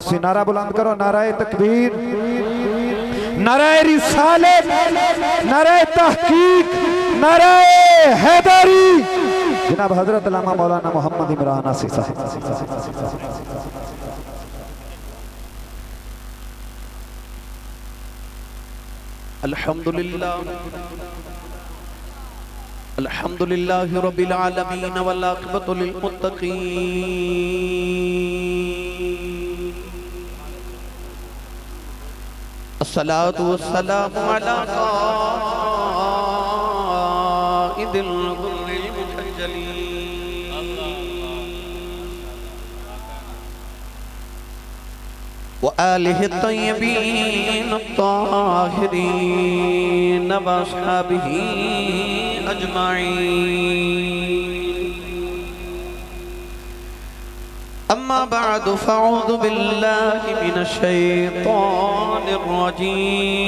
سے نعرہ بلند کرو، نعرہ تکبیر، نعرہ رسالت، نعرہ تحقیق، نعرہ حیدری، جناب حضرت علامہ مولانا محمد عمران آصف صاحب۔ الحمدللہ رب العالمین والعاقبۃ للمتقین، الصلاة والسلام علی قائد الغر المحجلین وآلہ الطیبین الطاہرین واصحابہ اجمعین، اما بعد فاعوذ باللہ من الشیطان الرجیم،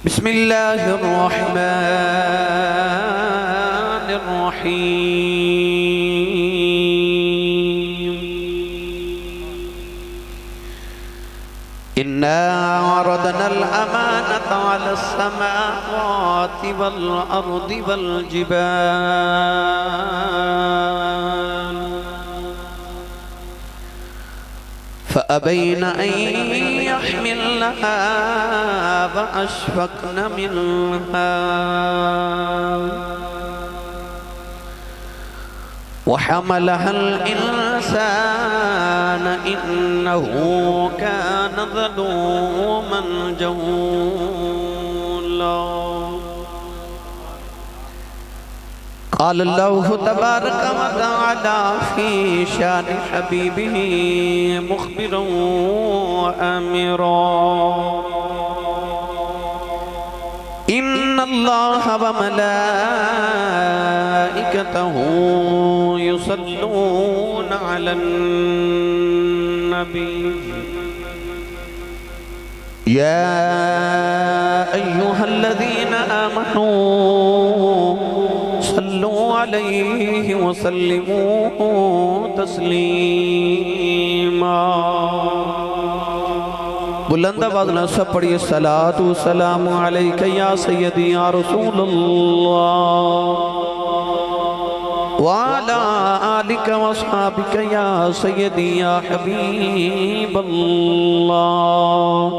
بسم اللہ الرحمن الرحیم، إنا عرضنا الأمانة على السماوات والأرض والجبال فأبين أن يحملنها وأشفقن منها وحملها الإنسان إنه كان ظلوما جهولا، قال الله تبارك وتعالى في شان حبيبه مخبرا وآمرا، إن الله وملائكته يصلون على النبي، يا أيها الذين آمنوا صلوا عليه وسلموا تسليما، بلند آواز نہ سب پڑھیے، الصلاة والسلام علیک یا سیدی یا رسول اللہ وعلى آلك واصحابك يا سيدي يا حبيب الله،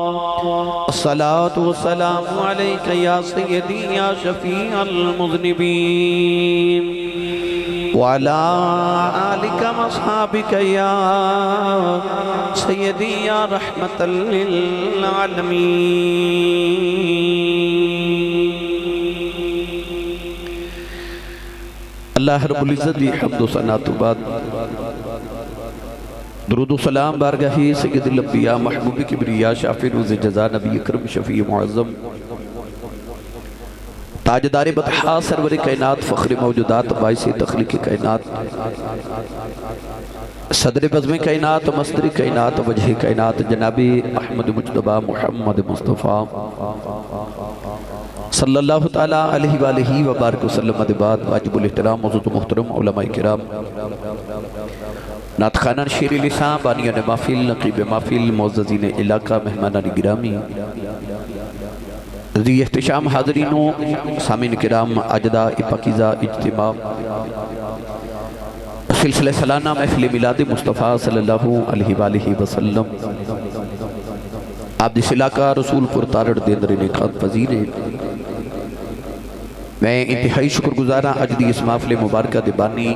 الصلاة والسلام عليك يا سيدي يا شفيع المذنبين وعلى آلك واصحابك يا سيدي يا رحمة للعالمين۔ اللہ رب العزت دی حمد و ثنا تو بعد درود و سلام بارگاہی سید الانبیاء محبوب کبریا شافع روز جزا نبی اکرم شفیع معظم تاجدار بطحا سرور کائنات فخر موجودات باعث تخلیق کائنات صدر بزم کائنات مصدر کائنات وجہ کائنات جناب احمد مجتبہ محمد مصطفیٰ صلی اللہ تعالی علیہ وآلہ وبارک وسلم بعد، واجب الاحترام موجود محترم علماء کرام، نعت خوانان شیر لسان، بانیان محفل، نقیب محفل، معززین علاقہ، مہمانان گرامی، ذی احتشام حاضرینوں، سامعین کرام، اجداء پاکیزہ اجتماع، سلسلہ سالانہ محفل میلاد مصطفیٰ صلی اللہ علیہ وآلہ وسلم، آپ جس علاقہ رسول پر تارڑ دیندر نکات پذیر ہے، میں انتہائی شکر گزارا اج دی اس محفل مبارکہ دے بانی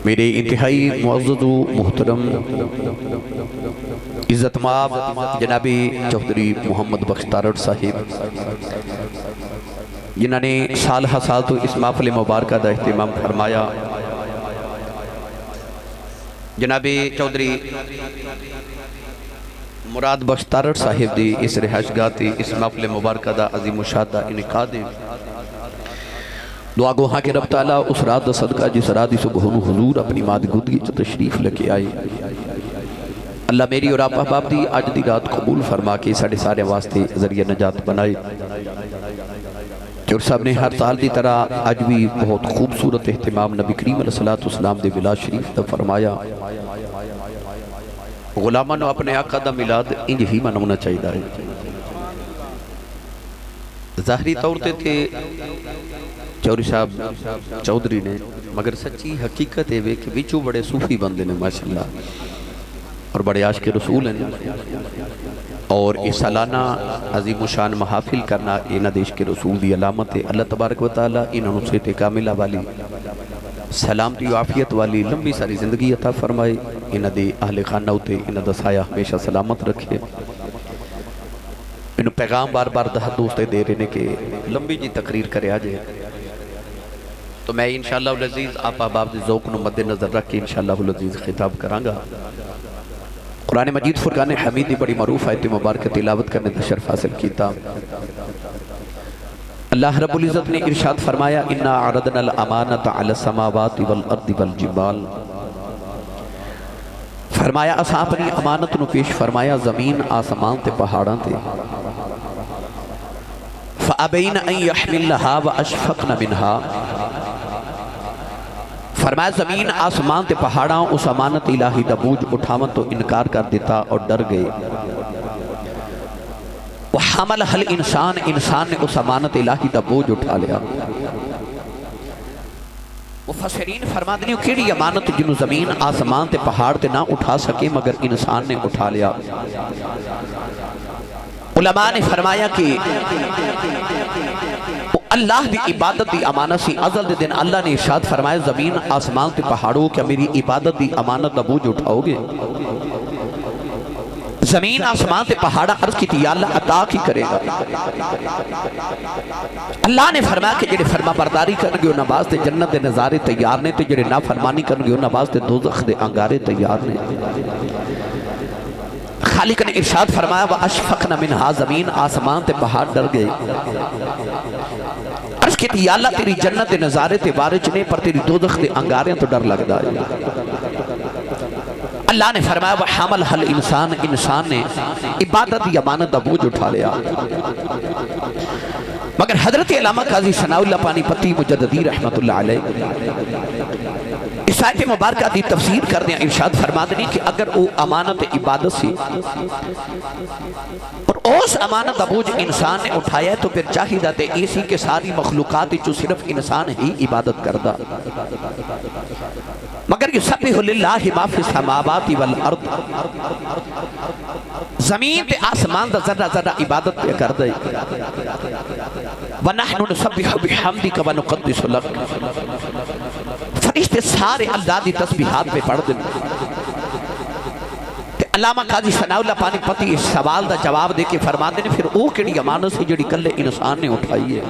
میرے انتہائی معزز و محترم عزت مآب جناب چودھری محمد بخش تارڑ صاحب، جنہوں نے سال ہا سال تو اس محفل مبارکہ دا اہتمام فرمایا، جناب چودھری مراد بخش تارڑ صاحب دی اس رہائشگاہ تے اس محفل مبارکہ دا عظیم مشاہدہ انعقاد ہے، دعا گو ہاں کہ رب تعالیٰ اس رات دا صدقہ جس رات صبحوں حضور اپنی مادی گودگی چا تشریف لکے آئے، اللہ میری اور آپ احباب دی آج دی رات قبول فرما کے ساڑھے سارے واسطے ذریعہ نجات بنائے، چور صاحب نے ہر سال دی طرح اج بھی بہت خوبصورت اہتمام نبی کریم علیہ السلام دے میلاد شریف دا فرمایا. غلاماں نو اپنے آقا دا میلاد انج ہی منانا چاہیے ہے. ظاہری طور تے چوری صاحب چودھری نے مگر سچی حقیقت ہے کہ وچوں بڑے صوفی بندے نے ماشاءاللہ اور بڑے عاشق رسول ہیں. اور اس سالانہ عظیم و شان محافل کرنا انہاں دے عشق رسول دی علامت ہے. اللہ تبارک و تعالی انہاں نوں صحت کاملہ والی سلامتی و عافیت والی لمبی ساری زندگی عطا فرمائے. انہاں دے اہل خانہ تے انہاں دا سایہ ہمیشہ سلامت رکھے. انہوں پیغام بار بار دوستے دے رہے ہیں کہ لمبی جی تقریر کرے آجے. تو میں انشاءاللہ العزیز آپ احباب دے ذوق نو مد نظر رکھ کے انشاءاللہ العزیز خطاب کرانگا. قرآن مجید فرقان حمید دی بڑی معروف آیت مبارکہ تلاوت کرنے دا شرف حاصل کیتا. اللہ رب العزت نے ارشاد فرمایا اِنَّا عَرَضْنَا الْأَمَانَةَ عَلَى السَّمَاوَاتِ وَالْأَرْضِ وَالْجِبَالِ. فرمایا اساں اپنی امانت نو پیش فرمایا زمین آسمان تے پہاڑاں تے. فَأَبَيْنَ أَن يَحْمِلْنَهَا وَأَشْفَقْنَ مِنْهَا. فرمایا زمین آسمان تے پہاڑاں اس امانت الہی دا بوجھ اٹھاون تو انکار کر دیتا اور ڈر گئے. وَحَمَلَهَا الْإِنسان انسان نے اس امانت الہی دا بوجھ اٹھا لیا. مفسرین فرما دنیوں کیڑی امانت جنہوں زمین آسمان تے پہاڑ تے نہ اٹھا سکے مگر انسان نے اٹھا لیا. علماء نے فرمایا کہ اللہ دی عبادت دی امانت سی. ازل دے دن اللہ نے ارشاد فرمایا زمین آسمان تے پہاڑوں کیا میری عبادت دی امانت دا بوجھ اٹھاؤ گے. زمین آسمان تے پہاڑا عرض کی یا اللہ عطا کی کرے گا. اللہ نے فرمایا کہ جڑے فرما برداری کرنگے انہاں باز تے جنت دے نظارے تیار نے تے جڑے نافرمانی کرنگے انہاں باز تے دوزخ دے انگارے تیار نے. خالق نے ارشاد فرمایا وَأَشْفَقْنَ مِنْهَا زمین آسمان تے پہاڑ ڈر گئے. عرض کی یا اللہ تیری جنت دے نظارے تے وارج نے پر تیری دوزخ دے انگارے تو ڈر لگدا ہے. اللہ نے فرمایا وَحَمَلَهَا الْإِنسان انسان نے عبادت دی امانت دا بوجھ اٹھا لیا. مگر حضرت علامہ قاضی ثناء اللہ پانی پتی مجددی رحمت اللہ علیہ اس آیت مبارکہ دی تفسیر کر دیں ارشاد فرما دیں کہ اگر وہ امانت عبادت سی اور اس امانت دا بوجھ انسان نے اٹھایا ہے تو پھر چاہی داتے اسی کے ساری مخلوقات جو صرف انسان ہی عبادت کردہ. مگر یسبح للہ ما فی السماوات والارض زمین تے آسمان دا ذرہ ذرہ عبادت پہ کر دے. وَنَحْنُ نُسَبِّحُ بِحَمْدِكَ وَنُقَدِّسُ لَكَ فرشتے سارے اللہ دی تسبیحات پہ پڑھ دیں. علامہ قاضی ثناء اللہ پانی پتی اس سوال دا جواب دے کے فرما دیں پھر او کیڑی امانت سے جڑی کلے انسان نے اٹھائی ہے.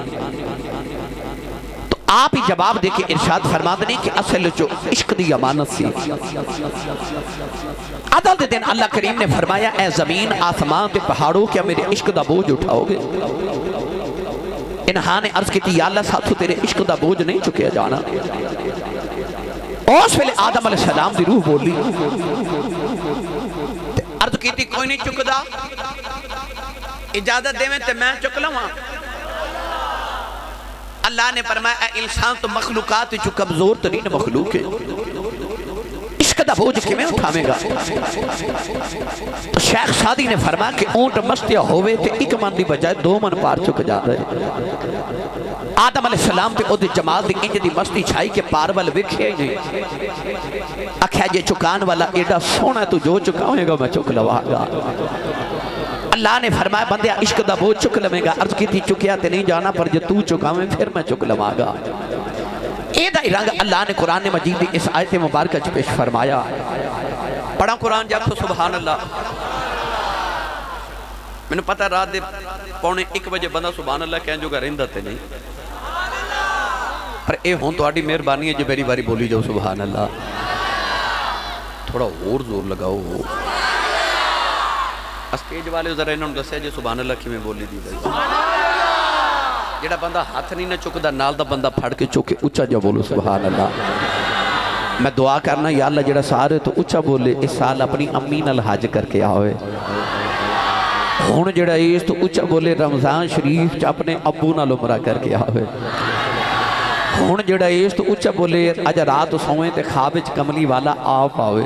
تو آپ ہی جواب دے کے ارشاد فرما دیں کہ اصل جو عشق دی امانت سی. عدل دے دن اللہ کریم نے فرمایا اے زمین آسمان تے پہاڑوں کیا میرے عشق دا بوجھ اٹھاؤ گے. انہاں نے عرض کی تھی یا اللہ ساتھو تیرے عشق دا بوجھ نہیں چکیا جانا. اس ویلے آدم علیہ السلام دی روح بولی عرض کی تھی کوئی نہیں چکدا اجازت دے میں تے میں چک لواں. اللہ نے فرمایا اے انسان تو مخلوقات جو کمزور ترین مخلوق ہے عشق دا بوجھ کی میں اٹھامے گا. شیخ سادی نے فرمایا کہ اونٹ مستیا ہوئے تے ایک من دی بجائے دو من پار چک جا رہے. آدم علیہ السلام پہ او دے جمال دی انج دی مستی چھائی کے پار وال وکھے ہی نہیں. اکھیا یہ چکان والا ایڈا سونا تو جو چکاویں گا میں چک لوا گا. اللہ نے فرمایا بندے عشق دا بوجھ چک لویں گا. عرض کی تھی چکیا تے نہیں جانا پر جو تو چکاویں پھر میں چک لوا گا. اے دا رنگ اللہ نے قرآن مجید دی اس آیت مبارکہ چ پیش فرمایا. پڑھا قرآن جاکھو سبحان اللہ. میں نے پتہ رات دے 1:45 بجے بندہ سبحان اللہ کہیں جو گا رہندہ تے نہیں پر اے ہون تو آڑی مہربانی ہے جو میری باری بولی جاؤ سبحان اللہ. تھوڑا اور زور لگاؤ. اسٹیج والے ذرا انہوں نے دسیا جی سبحان اللہ کی میں بولی دی بھائی. جڑا بندہ ہاتھ نہیں نہ چکدا نال دا بندہ پھڑ کے چوکے اچھا جا بولو سبحان اللہ. میں دعا کرنا یا اللہ جڑا سارے تو اچھا بولے اس سال اپنی امی نال حج کر کے آوے. ہن جڑا اس تو اچھا بولے رمضان شریف چ اپنے ابو نال عمرہ کر کے آوے ہن جڑا اس تو اچھا بولے اج رات سوئیں تے خواب وچ کملی والا آپ آوے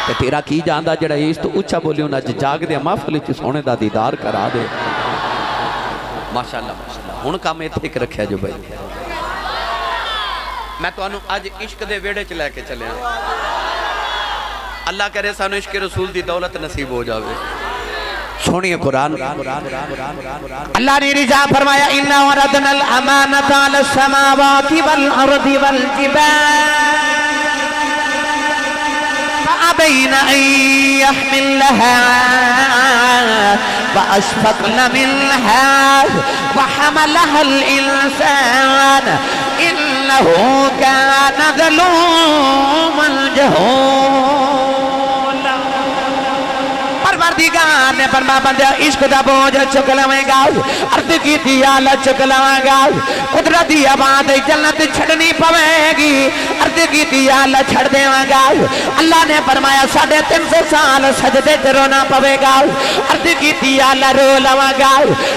تے تیرا کی جاندا جڑا اس تو اچھا بولے انہاں اج جاگ دے محفل وچ سونے دا دیدار کرا دے ماشاءاللہ ماشاءاللہ ہن کام ایتھے ایک رکھیا جو بھائی میں تو انہوں آج عشق دے ویڑے چ لے کے چلے ہیں اللہ کرے سانو عشق رسول دی دولت نصیب ہو جاوے سونی قرآن اللہ نے رضا فرمایا اِنَّا وَرَدْنَا الْأَمَانَةَ عَلَى السَّمَاوَاتِ وَالْأَرْضِ وَالْجِبَالِ فَأَبَيْنَ أَن يَحْمِلْنَهَا وَأَشْفَقْنَ مِنْهَا وَحَمَلَهَا الْإِنسَانُ إِنَّهُ كَانَ ظَلُومًا جَهُولًا پروردگار نے فرما بندہ عشق دا بوجھ چک لویں گا عرض کی دیالہ چک لویں گا قدرتی آباد جنت چھڑنی پوے گی عرض کی دیالہ چھڑ دے گا اللہ نے فرمایا 350 سال سجدے تے رونا پوے گا عرض کی دیالہ رو لویں گا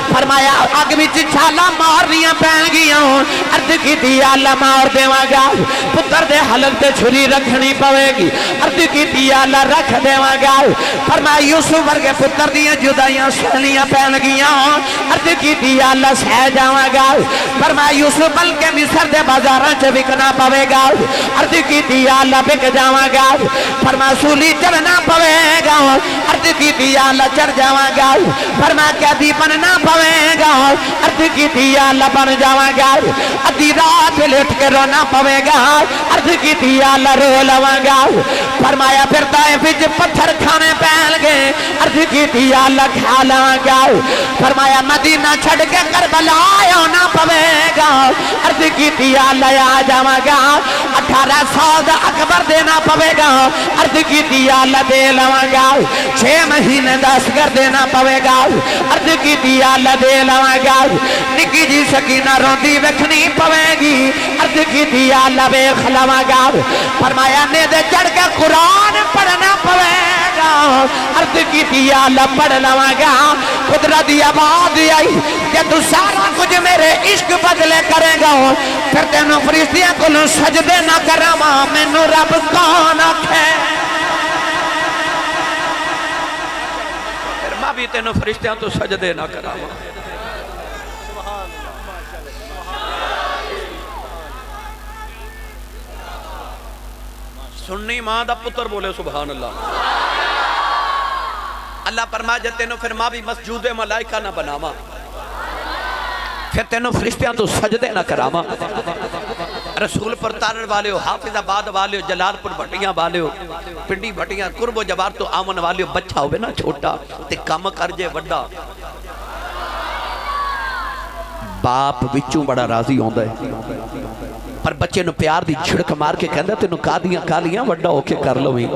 فرمایا آگ وچ چھالا مارنیاں پین گیاں عرض کی دیالہ مار دے گا پتر دے حلق تے چھری رکھنی پوے گی عرض کی دیالہ رکھ دے گا فرمایا یوسف ورگے پتر دیاں جدائیاں سہلیاں پہن گیاں عرض کی دیا اللہ سہ جاواں گا فرمایا یوسف بلکہ مصر دے بازاراں چ وکنا پوے گا عرض کی دیا اللہ بک جاواں گا فرمایا سولی چڑھنا پوے گا عرض کی دیا اللہ چڑھ جاواں گا فرمایا قیدی بننا پوے گا عرض کی دیا اللہ بن جاواں گا ادھی رات لیٹ کے رونا پوے گا عرض کی دیا اللہ رو لواں گا فرمایا پھر طائف وچ پتھر کھانے پہن گے عرض کی دیا اللہ کھا لگا فرمایا مدینہ چھڑ کے کربلا آنا پوے گا عرض کی دیا اللہ آ جاواں گا 18 سال دا اکبر دینا پوے گا عرض کی دیا اللہ دے لواں گا 6 مہینے دا اصغر دینا پوے گا عرض کی دیا اللہ دے لواں گا نکی جی سکینہ روندی وکھنی پوے گی عرض کی دیا اللہ ویکھ لواں گا فرمایا نیدے چڑھ کے قرآن پڑھنا پوے گا عرض کی دیا اللہ پڑھ لواں گا قدرت دی آباد آئی کہ تو سارا کچھ میرے عشق بدلے کرے گا پھر تینوں فرشتیاں کو سجدے نہ کراواں مینوں رب کون آکھے پھر ماں بھی تینوں فرشتیاں تو سجدے نہ کراواں سننی ماں دا پتر بولے سبحان اللہ اللہ فرما جے تینوں پھر ماں بھی مسجود ملائکہ نہ بناواں پھر تینوں فرشتیاں تو سجدے نہ کراواں رسول پر تارڑ والے ہو حافظ آباد والے ہو جلال پور بھٹیاں والے ہو پنڈی بھٹیاں قرب و جبار تو آمن والے ہو بچہ ہوئے نا چھوٹا تے کم کر جے وڈا باپ وچوں بڑا راضی ہوندا ہے پر بچے نو پیار دی جھڑک مار کے کہندا تینوں کادیاں کالیاں وڈا ہو کے کر لویں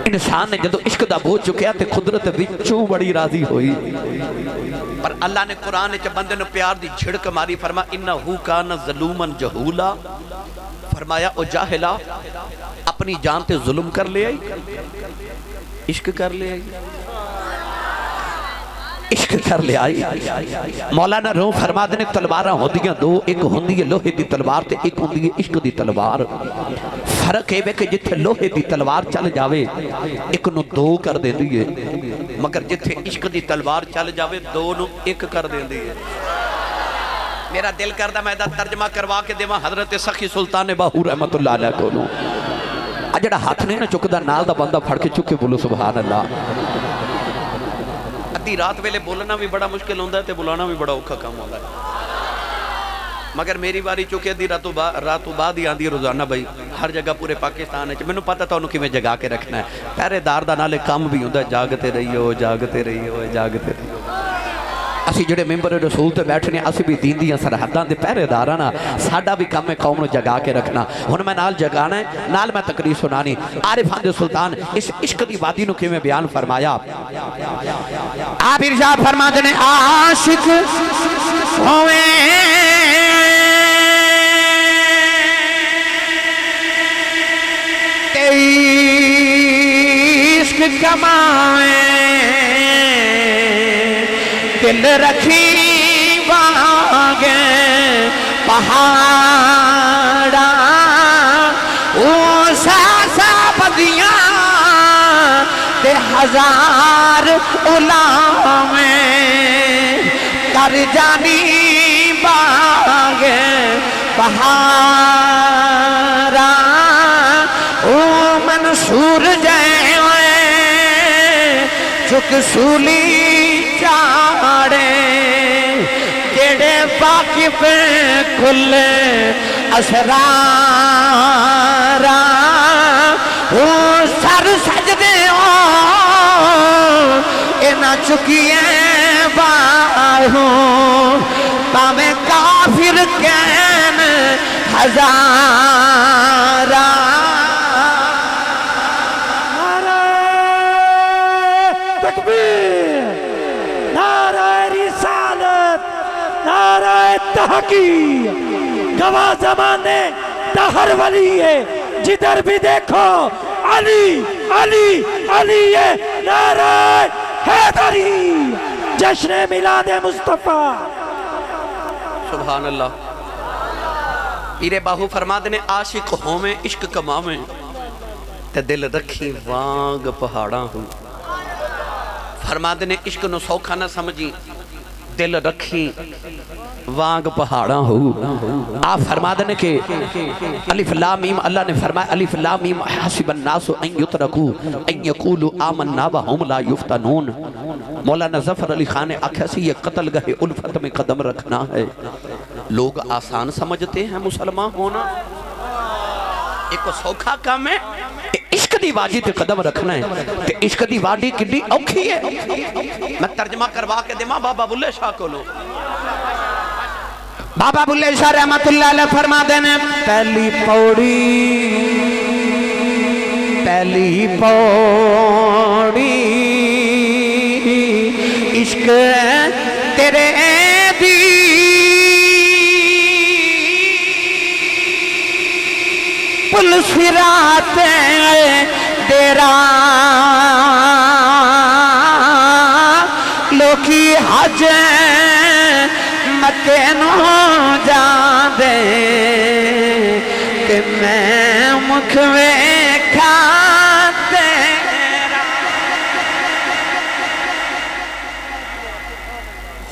انسان نے جدو عشق دا بوجھ چکیا تے قدرت وچوں بڑی راضی ہوئی پر اللہ نے قرآن چ بندے نو پیار دی جھڑک ماری فرما انہو کان ظلوما جہولا فرمایا او جاہلا اپنی جان تے ظلم کر لے آئی عشق کر لے آئی عشق کر لے آئی مولانا روح فرما دینے تلواراں ہوندیاں دو ایک ہوندی ہے لوہے دی تلوار تے ایک ہوندی ہے عشق دی تلوار فرق ہے کہ جتھے لوہے دی تلوار چل جاوے ایک نو دو کر دیں دیئے مگر جتھے عشق دی تلوار چل جاوے دو نو ایک کر دیں دیئے میرا دل کردہ میں دا ترجمہ کروا کے دیواں حضرت سخی سلطان باہو رحمت اللہ علیہ کو نو اجڑا ہاتھ نہیں نہ چکدہ نال دا بندہ پھڑ کے چکے بولو سبحان اللہ ادھی رات ویلے بولنا بھی بڑا مشکل ہوندہ ہے تے بلانا بھی بڑا اوکھا کام ہوندہ ہے مگر میری باری چکے ادھی راتوں بعد ہی آندھی روزانہ بھائی ہر جگہ پورے پاکستان ہے میں نے پتا تھا انہوں کی میں جگا کے رکھنا ہے پہرے دار دا نالے کام بھی ہوندہ ہے جاگتے رہیو جاگتے رہیو جاگتے رہیو اسی جڑے ممبر رسول تے بیٹھنے اسی بھی دین دیاں سرحداں دے پہرے دارانا ساڈا بھی کام ہے قوم نو جگا کے رکھنا ہن میں نال جگانا ہے نال میں تقریر سنانی عارفان دے سلطان اس عشق دی وادی نو کیویں بیان فرمایا آپ ارشاد فرما دے عاشق ہوئے عشق کمائیں دل رکھی وانگے پہاڑا او ساسا بدیاں تے ہزار علامیں کر جانی باغے پہاڑا او منصور جائے چک سولی چاڑے جڑے واقف کھلے اسرارا او سر سجدے اینا چکیے باہوں پاویں کافر کین ہزارا تکبیر، نعرہ رسالت، نعرہ تحقیق، گواہ زمانے دہر ولی ہے، جدھر بھی دیکھو علی علی علی ہے، نعرہ حیدری، جشن میلاد مصطفیٰ۔ سبحان اللہ۔ پیر باہو فرماد نے عاشق ہومیں عشق کمامیں تے دل رکھی وانگ پہاڑاں ہوں۔ فرماد نے عشق نو سوکھا نہ سمجھی دل رکھی وانگ پہاڑاں ہو۔ آپ فرماد نے کہ الف لام میم، اللہ نے فرمایا الف لام میم حسب الناس ان یترکو ان یقولوا آمنا وہم لا یفتنون۔ مولانا ظفر علی خان نے آکھا سی یہ قتل گہے الفت میں قدم رکھنا ہے۔ لوگ آسان سمجھتے ہیں مسلمان ہونا، ایک سوکھا کام ہے، عشق دی واجی تے قدم رکھنا ہے تے عشق دی واجی کڈی اوکھی ہے۔ میں ترجمہ کروا کے دیما بابا بلے شاہ کو لو۔ بابا بلے شاہ رحمت اللہ علیہ فرما دینے پہلی پوڑی عشق تیرے دی پل صراط تیرا لوکی حج مکے نو جان دے کہ میں مکھ ویکھا تیرا۔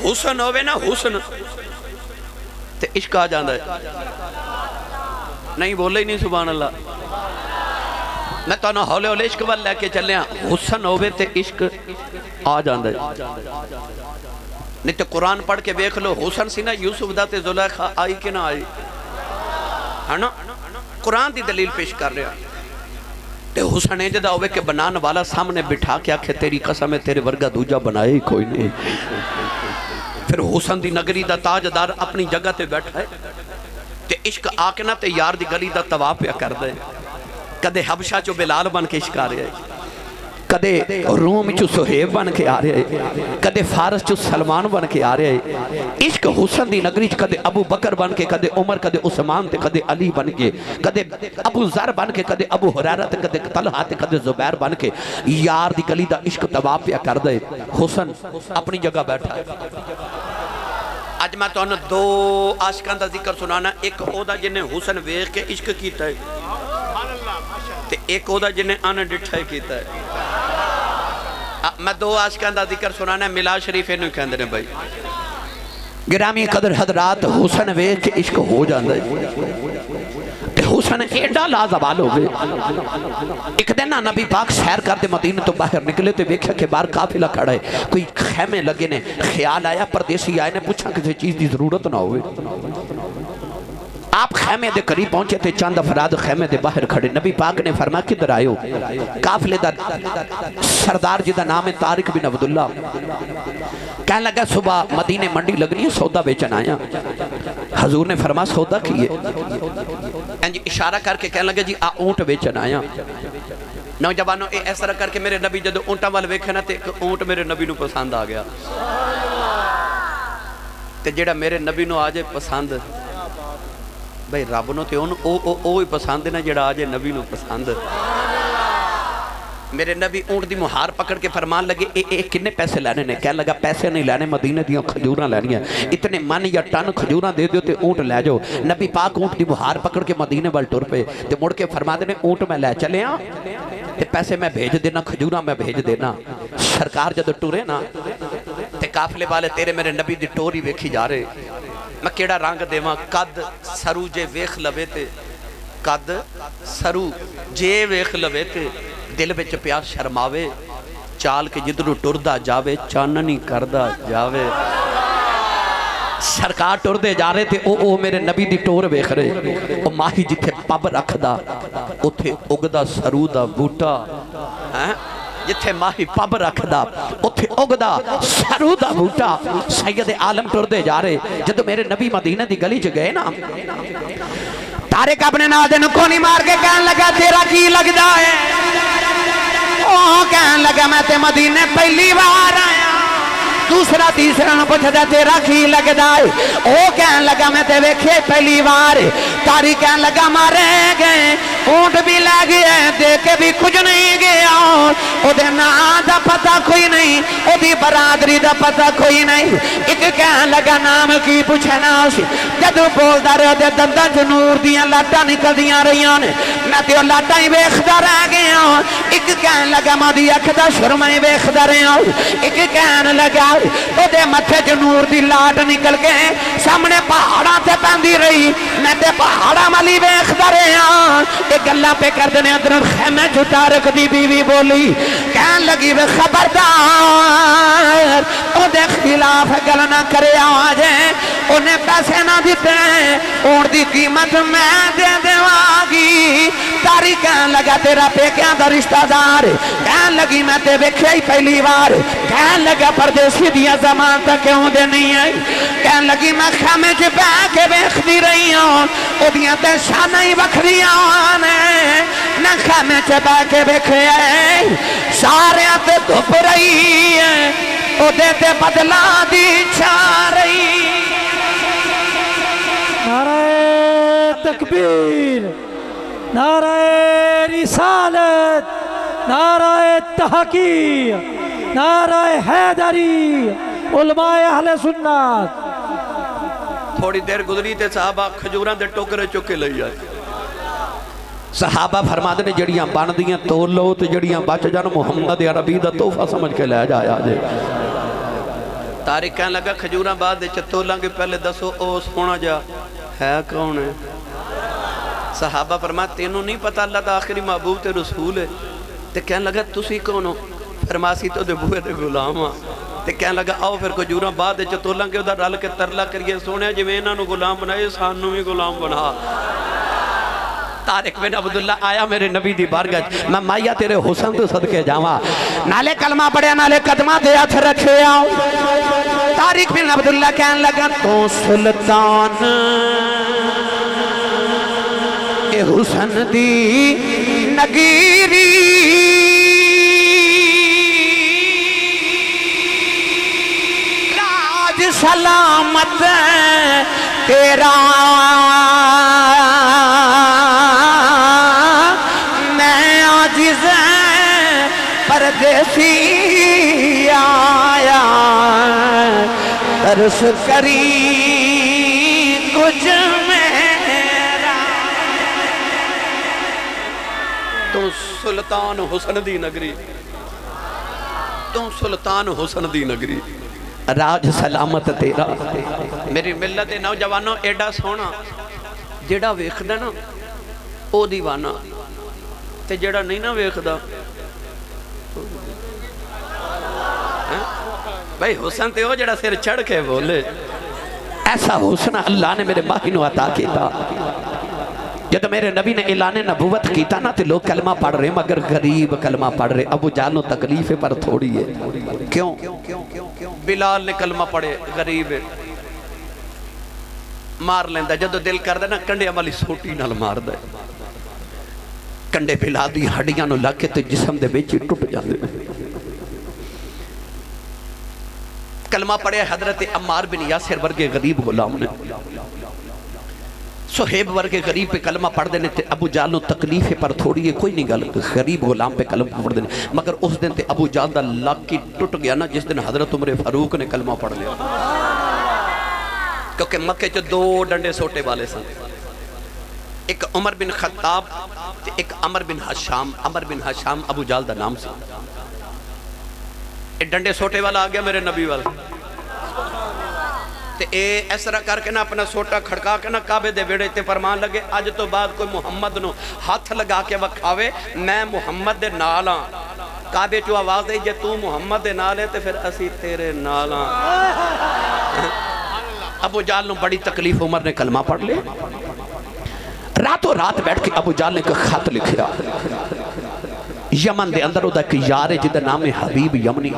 حسن ہوئے نا حسن تے عشق آ جاندہ ہے۔ نہیں بولے ہی نہیں سبحان اللہ۔ میں تو انہوں ہولے ہولے عشق وال لے کے چلے ہیں، حسن ہوئے تے عشق آ جاندہ ہے۔ نہیں تو قرآن پڑھ کے بیکھ لو، حسن سی نا یوسف دا تے زلیخا آئی کہ نہ آئی ہے نا؟ قرآن دی دلیل پیش کر رہا تے حسن جدہ ہوئے کہ بنان والا سامنے بٹھا کے آکھے تیری قسم ہے تیرے ورگا دوجہ بنائے کوئی نہیں۔ پھر حسن دی نگری دا تاجدار اپنی جگہ تے بیٹھا ہے تے عشق آکے نہ تے یار دی گلی دا تواف پیا کر دے۔ کدے حبشہ چو بلال بن کے عشق آ رہے ہیں، کدے روم چو سہیب بن کے آ رہے ہیں، کدے فارس چو سلمان بن کے آ رہے ہیں۔ عشق حسن دی نگری چ کدے ابو بکر بن کے، کدے عمر، کدے عثمان تے کدے علی بن کے، کدے ابو ذر بن کے، کدے ابو ہریرہ تے کدے طلحہ تے کدے زبیر بن کے یار دی گلی دا عشق تواف پیا کر دے۔ حسن اپنی جگہ بیٹھا ہے۔ آج میں تو انہوں دو عاشقان دا ذکر سنانا، ایک او دا جنہیں حسن ویخ کے عشق کیتا ہے تے ایک او دا جنہیں آنا ڈٹھائی کیتا ہے۔ میں دو عاشقان دا ذکر سنانا ہے، ملا شریف انہوں کہندے نے بھائی۔ گرامی قدر حضرات، حسن ویخ کے عشق ہو جاندہ ہے تے حسن ایڈا لازوال ہو گئے۔ ایک دن نبی پاک سیر کرتے مدینہ تو باہر نکلے تے ویکھا کہ باہر قافلہ کھڑا ہے، کوئی خیمے لگے نے، خیال آیا پردیسی آئے نے پوچھا کسی چیز دی ضرورت نہ ہوئے۔ آپ خیمے دے قریب پہنچے تھے، چند افراد خیمے دے باہر کھڑے۔ نبی پاک نے فرمایا کدھر آئے ہو؟ قافلے دا سردار جدا نام ہے طارق بن عبداللہ، کہنے لگا صبح مدینے منڈی لگنی ہے، سودا بیچن آیا۔ حضور نے فرمایا سودا کیے؟ اشارہ کر کے کہنے لگا جی اونٹ بیچن آیا۔ نوجوانوں اے ایسا کر کے میرے نبی جدو اونٹا وال ویکھے نا تے اونٹ میرے نبی نو پسند آ گیا تے جیڑا میرے نبی نو آجے پسند بھئی رب نو تے او ہی پسند ہے نا جیڑا آجے نبی نو پسند۔ میرے نبی اونٹ دی مہار پکڑ کے فرمان لگے اے کنے پیسے لینے نے؟ کہنے لگا پیسے نہیں لینے، مدینے دیاں کھجوراں لینی ہیں، اتنے من یا ٹن کھجوراں دے دیو تے اونٹ لے جاؤ۔ نبی پاک اونٹ دی مہار پکڑ کے مدینے وال ٹر پے تے مڑ کے فرما دینے اونٹ میں لے چلے ہاں تے پیسے میں بھیج دینا، کھجوراں میں بھیج دینا۔ سرکار جدو ٹرے نا تے قافلے والے تیرے میرے نبی دی ٹوری ویکھی جا رہے، میں کیڑا رنگ دیواں، قد سرو جے ویکھ لوے تے، قد سرو جے ویکھ لوے تے دل وچ پیار شرماوے، چال کے جدرو ٹردا جاوے چاننی کردا جاوے۔ سرکار ٹر دے جا رہے تھے او میرے نبی دی ٹور ویکھ رہے، او ماہی جتھے پب رکھدا اتھے اگدا سرو دا بوٹا، جتھے ماہی پب رکھدا اتھے اگدا سرو دا بوٹا۔ سید عالم ٹر دے جا رہے، جدو میرے نبی مدینہ دی گلی چ گئے نا، طارق اپنے نادے نو کونی مار کے کہن لگا تیرا کی لگدا ہے؟ اوہ کہن لگا میں تے مدینے پہلی بار آیا۔ دوسرا تیسرا نو پوچھدا تیرا کی لگدا ہے؟ اوہ کہن لگا میں تے ویکھے پہلی بار۔ طارق کہن لگا مارے گئے، اونٹ بھی لے گئے، دے کے بھی کچھ نہیں گیا، او دے نام دا پتہ کوئی نہیں، او دی برادری دا پتہ کوئی نہیں۔ ایک کہن لگا نام کی پوچھنا سی، جدو بولدا رہے دے دنداں چ نور دیاں لاٹاں نکلدیاں رہیاں نے، میں تے او لاٹاں ہی ویکھدا رہ گیا۔ ایک کہن لگا میں دی اکھ دا سرما ہی ویکھدا رہیا۔ ایک کہن لگا او دے متھے چ نور دی لاٹ نکل کے سامنے پہاڑاں تے پیندی رہی، میں تے پہاڑاں والی ویکھدا رہیا۔ اے گلاں پہ کر دینے اندر خیمے چ طارق دی بیوی بولی، کہن لگی وے خبردار او دے خلاف گل نہ کرے آجے، انہیں پیسے نہ دیتے اونٹ دی قیمت میں دے دیواں گی۔ طارق کہن لگا تیرا پیکیاں دا رشتہ دار، کہن لگی میں تے ویکھیا ہی پہلی بار، کہن لگا پردیسی دیاں زمان تک کیوں دے نہیں آئی، کہن لگی میں خیمے چ بیٹھ کے ویکھدی رہی ہوں، او دیاں تے شاناں ہی وکھریاں نے، نہ خیمے چ بیٹھ کے ویکھیا سارے تے دھپ رہی ہے، او دے تے بدلا دی چھا رہی۔ نعرہ تکبیر، نعرہ رسالت، نعرہ تحقیق، نعرہ حیدری، علماء اہل سنت۔ تھوڑی دیر گزری تے صحابہ کھجوراں دے ٹوکرے چکے لئی آئے۔ صحابہ فرما دے نے جڑیاں بان دیاں تول لو تے جڑیاں بچ جان محمد عربی دا تحفہ سمجھ کے لے جایا جے۔ طارق کہنے لگا کھجوراں بعد دے چتولاں کے پہلے دسو او سونا جا ہے کون ہے؟ صحابہ فرما تینوں نہیں پتا اللہ دا آخری محبوب تے رسول ہے؟ تے کہنے لگا تسی کون ہو؟ فرماسی تو دے بوئے دے غلام ہاں۔ تے کہنے لگا آؤ پھر کھجوراں بعد دے چتولاں کے ادھر رل کے ترلا کریے سونے جی میں انہاں نو غلام بنائے سانوں بھی غلام بنا۔ طارق بن عبداللہ آیا میرے نبی دی بارگاہ، میں مائیا تیرے حسن تو صدقے جاواں، نالے کلمہ پڑھیا نالے قدمہ دے ہاتھ رکھے آؤ۔ طارق بن عبداللہ کہنے لگا تو سلطان اے حسن دی نگیری، راج سلامت تیرا، میں عاجز پردیسی آیا، ترس کری کچھ میرا۔ تو سلطان حسن دی نگری، تو سلطان حسن دی نگری، راج سلامت تیرا۔ میری ملت نوجوانوں ایڈا سونا جیڑا ویکھدا نا او دیوانہ، تے جیڑا نہیں نا ویکھدا بھائی حسن تے ہو جیڑا سر چڑھ کے بولے۔ ایسا حسن اللہ نے میرے ماہی نو عطا کیتا۔ جب میرے نبی نے اعلان نبوت کیتا نا تے لوگ کلمہ پڑھ رہے مگر غریب کلمہ پڑھ رہے۔ ابو جانو تکلیف پر تھوڑی ہے، کیوں؟ بلال نے کلمہ پڑھے غریب مار لیندہ، جدو دل کر دے نا کنڈے عملی سوٹی نال مار دے، کنڈے بلا دی ہڈیاں نو لگ کے تے جسم دے بیچی ٹوٹ جاندے۔ کلمہ پڑھے حضرت عمار بن یاسر ورگے غریب غلام نے، صہیب ورگے غریب پہ کلمہ پڑھ دینے تے ابو جال نو تکلیف پر تھوڑی ہے کوئی نہیں گل غریب غلام پہ کلمہ پڑھ دینے مگر اس دن تے ابو جال دا لگ کی ٹوٹ گیا نا جس دن حضرت عمر فاروق نے کلمہ پڑھ لیا کیونکہ مکے جو دو ڈنڈے سوٹے والے سن ایک عمر بن خطاب تے ایک عمر بن حشام عمر بن حشام ابو جال دا نام سی ایک ڈنڈے سوٹے والا آ گیا میرے نبی والا تے اے اس طرح کر کے نا اپنا سوٹا کھڑکا کے نا کعبے دے بیڑے تے فرمان لگے آج تو بعد کوئی محمد نو ہاتھ لگا کے وکھاوے میں محمد دے نالاں کعبے چو آواز دے جے تو محمد دے نالے تے پھر اسی تیرے نالاں ابو جال نو بڑی تکلیف عمر نے کلمہ پڑھ لے راتوں رات بیٹھ کے ابو جال نے خط لکھیا یمن دے اندر دا ایک یار ہے جدہ نام ہے حبیب یمنی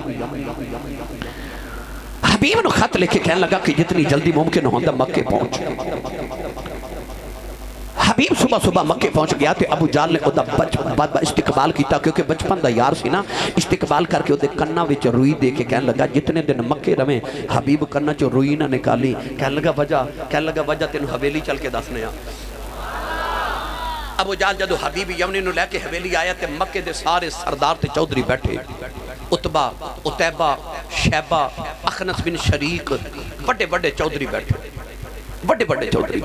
حبیب نو خط لکھے کہنے لگا کہ جتنی جلدی ممکن ہوندہ مکے پہنچ حبیب صبح صبح مکے پہنچ گیا تے ابو جال نے ادھا استقبال کیتا کیونکہ بچپن دا یار سی نا استقبال کر کے ادھے کنہ وچ روئی دے کے کہنے لگا جتنے دن مکے رویں حبیب کنہ چو روئی نہ نکالی کہنے لگا وجہ تینو حویلی چل کے دسنے آ ابو جال جدو حبیب یمنی نو لے کے حویلی آیا تے مکے دے سارے سردار تے چودری بیٹھے عتبہ عتیبہ شیبہ اخنس بن شریک بڑے بڑے چودری بیٹھے بڑے بڑے چودری